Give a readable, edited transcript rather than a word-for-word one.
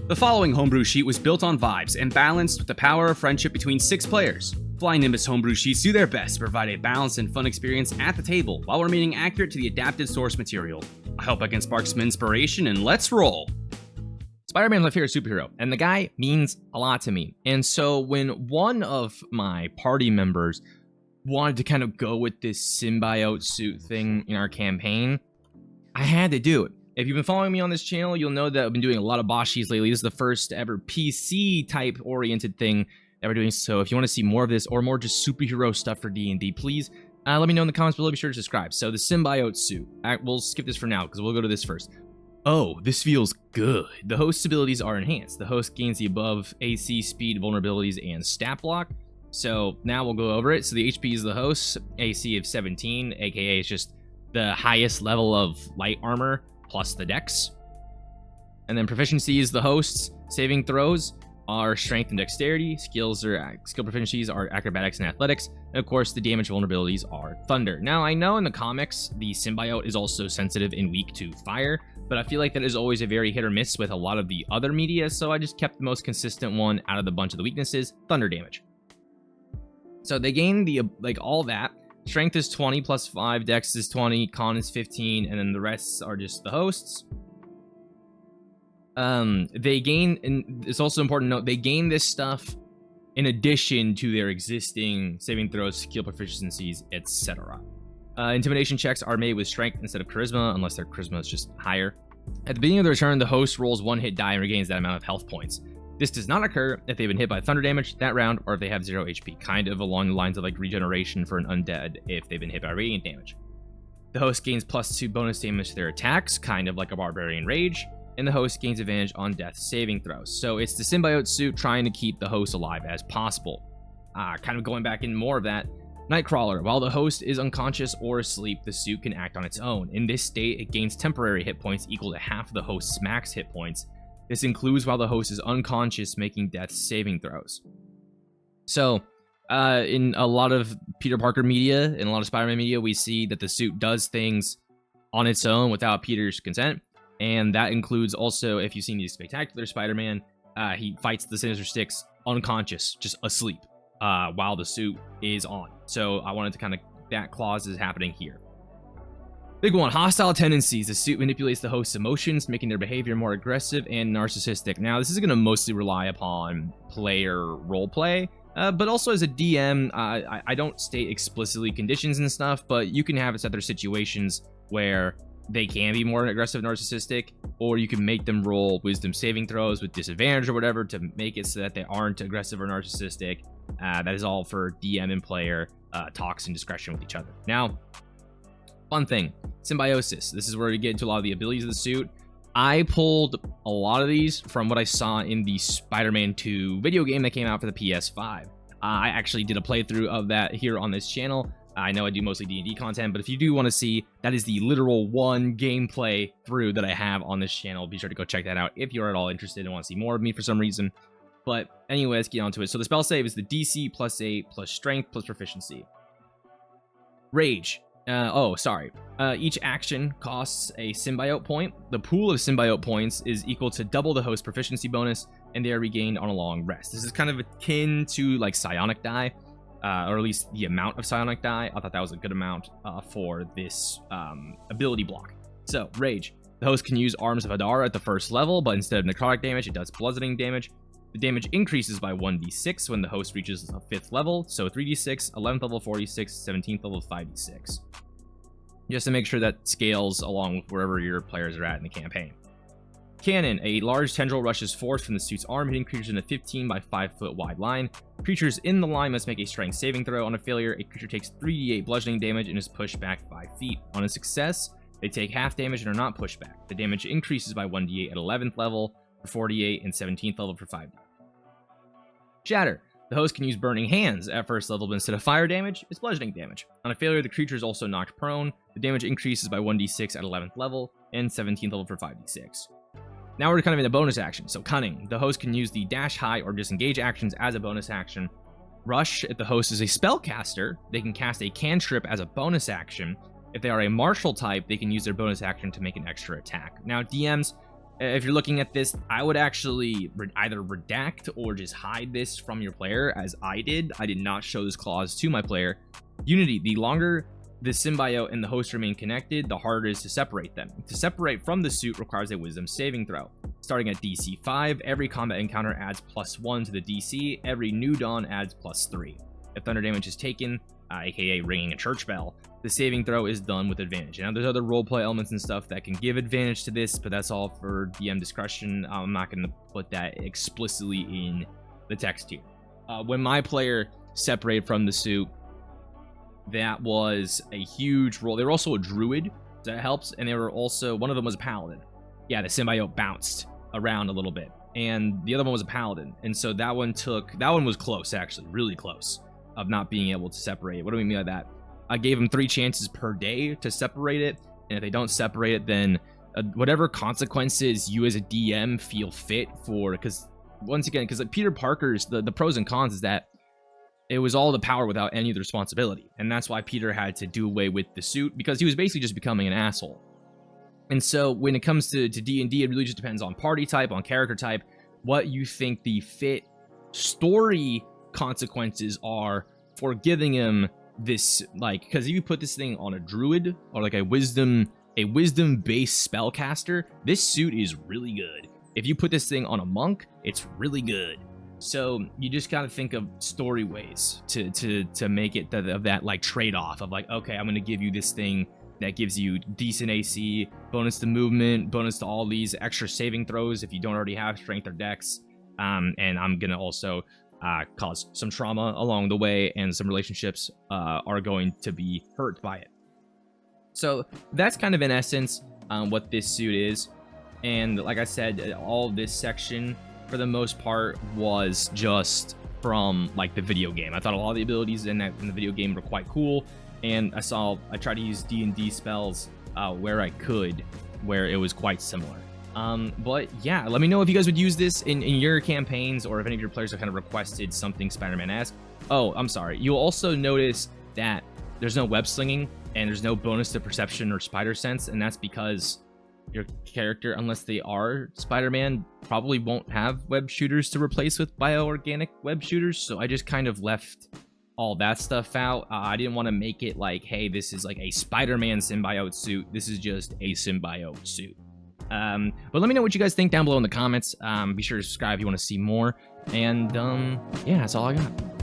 The following homebrew sheet was built on vibes and balanced with the power of friendship between 6 players. Flying Nimbus homebrew sheets do their best to provide a balanced and fun experience at the table while remaining accurate to the adapted source material. I hope I can spark some inspiration, and let's roll! Spider-Man's my favorite superhero, and the guy means a lot to me. And so when one of my party members wanted to kind of go with this symbiote suit thing in our campaign, I had to do it. If you've been following me on this channel, you'll know that I've been doing a lot of Boshies lately. This is the first ever PC type oriented thing that we're doing. So if you want to see more of this or more just superhero stuff for D&D, please let me know in the comments below. Be sure to subscribe. So the symbiote suit, we'll skip this for now because we'll go to this first. Oh, this feels good. The host's abilities are enhanced. The host gains the above AC, speed, vulnerabilities, and stat block. So now we'll go over it. So the HP is the host, AC of 17, aka it's just the highest level of light armor plus the dex. And then proficiency is the host's. Saving throws are strength and dexterity. Skill proficiencies are acrobatics and athletics. And of course, the damage vulnerabilities are thunder. Now, I know in the comics, the symbiote is also sensitive and weak to fire, but I feel like that is always a very hit or miss with a lot of the other media, so I just kept the most consistent one out of the bunch of the weaknesses, thunder damage. So they gain the, all that. Strength is 20 plus 5, dex is 20, con is 15, and then the rest are just the hosts. They gain, and it's also important to note, they gain this stuff in addition to their existing saving throws, skill proficiencies, etc. Intimidation checks are made with strength instead of charisma, unless their charisma is just higher. At the beginning of the return, the host rolls 1 hit die and regains that amount of health points. This does not occur if they've been hit by thunder damage that round, or if they have 0 HP, kind of along the lines of like regeneration for an undead if they've been hit by radiant damage. The host gains +2 bonus damage to their attacks, kind of like a barbarian rage, and the host gains advantage on death saving throws. So it's the symbiote suit trying to keep the host alive as possible. Kind of going back in more of that, Nightcrawler. While the host is unconscious or asleep, the suit can act on its own. In this state, it gains temporary hit points equal to half the host's max hit points. This includes while the host is unconscious, making death saving throws. So, in a lot of Peter Parker media, in a lot of Spider-Man media, we see that the suit does things on its own without Peter's consent. And that includes also, if you've seen the Spectacular Spider-Man, he fights the Sinister Six unconscious, just asleep, while the suit is on. So I wanted to kind of, that clause is happening here. Big one, hostile tendencies. The suit manipulates the host's emotions, making their behavior more aggressive and narcissistic. Now, this is going to mostly rely upon player roleplay, but also as a DM, I don't state explicitly conditions and stuff, but you can have it set their situations where they can be more aggressive narcissistic, or you can make them roll wisdom saving throws with disadvantage or whatever to make it so that they aren't aggressive or narcissistic. That is all for DM and player talks and discretion with each other. Now, fun thing, symbiosis. This is where we get into a lot of the abilities of the suit. I pulled a lot of these from what I saw in the Spider-Man 2 video game that came out for the PS5. I actually did a playthrough of that here on this channel. I know I do mostly D&D content, but if you do want to see, that is the literal one gameplay through that I have on this channel. Be sure to go check that out if you're at all interested and want to see more of me for some reason. But anyway, let's get on to it. So the spell save is the DC +8 plus strength plus proficiency. Rage. Each action costs a symbiote point. The pool of symbiote points is equal to double the host proficiency bonus, and they are regained on a long rest. This is kind of akin to like psionic die, or at least the amount of psionic die. I thought that was a good amount for this ability block. So, Rage. The host can use Arms of Hadar at the first level, but instead of necrotic damage, it does bludgeoning damage. The damage increases by 1d6 when the host reaches the 5th level, so 3d6, 11th level 46, 17th level 5d6. Just to make sure that scales along with wherever your players are at in the campaign. Cannon. A large tendril rushes forth from the suit's arm, hitting creatures in a 15 by 5 foot wide line. Creatures in the line must make a strength saving throw. On a failure, a creature takes 3d8 bludgeoning damage and is pushed back 5 feet. On a success, they take half damage and are not pushed back. The damage increases by 1d8 at 11th level for 4d8 and 17th level for 5d8. Shatter. The host can use Burning Hands at first level, but instead of fire damage, it's bludgeoning damage. On a failure, the creature is also knocked prone. The damage increases by 1d6 at 11th level and 17th level for 5d6. Now we're kind of in a bonus action. So Cunning. The host can use the dash, high, or disengage actions as a bonus action. Rush. If the host is a spellcaster, they can cast a cantrip as a bonus action. If they are a martial type, they can use their bonus action to make an extra attack. Now, DMs, If you're looking at this, I would actually either redact or just hide this from your player, as I did. I did not show this clause to my player. Unity, the longer the symbiote and the host remain connected, the harder it is to separate them. To separate from the suit requires a wisdom saving throw. Starting at DC 5, every combat encounter adds +1 to the DC, every new dawn adds +3. If thunder damage is taken, aka ringing a church bell, the saving throw is done with advantage. Now, there's other roleplay elements and stuff that can give advantage to this, but that's all for DM discretion. I'm not going to put that explicitly in the text here. When my player separated from the suit, that was a huge roll. They were also a druid, so that helps, and they were also, one of them was a paladin. Yeah, the symbiote bounced around a little bit, and the other one was a paladin, and so that one was close, actually, really close, of not being able to separate it. What do we mean by that? I gave them 3 chances per day to separate it, and if they don't separate it, then whatever consequences you as a DM feel fit for, because once again, because like Peter Parker's, the pros and cons is that it was all the power without any of the responsibility, and that's why Peter had to do away with the suit, because he was basically just becoming an asshole. And so when it comes to D&D, it really just depends on party type, on character type, what you think the fit story consequences are for giving him this, like, because if you put this thing on a druid or like a wisdom based spellcaster, this suit is really good. If you put this thing on a monk, it's really good. So you just gotta think of story ways to make it of that like trade-off of like, okay, I'm gonna give you this thing that gives you decent AC, bonus to movement, bonus to all these extra saving throws if you don't already have strength or dex, and I'm gonna also cause some trauma along the way, and some relationships are going to be hurt by it. So that's kind of in essence what this suit is. And like I said, all this section for the most part was just from like the video game. I thought a lot of the abilities in the video game were quite cool, and I tried to use D&D spells where I could, where it was quite similar. But yeah, let me know if you guys would use this in your campaigns, or if any of your players have kind of requested something Spider-Man-esque. Oh, I'm sorry. You'll also notice that there's no web slinging, and there's no bonus to perception or spider sense, and that's because your character, unless they are Spider-Man, probably won't have web shooters to replace with bioorganic web shooters, so I just kind of left all that stuff out. I didn't want to make it like, hey, this is like a Spider-Man symbiote suit. This is just a symbiote suit. But let me know what you guys think down below in the comments. Be sure to subscribe if you want to see more, and yeah, that's all I got.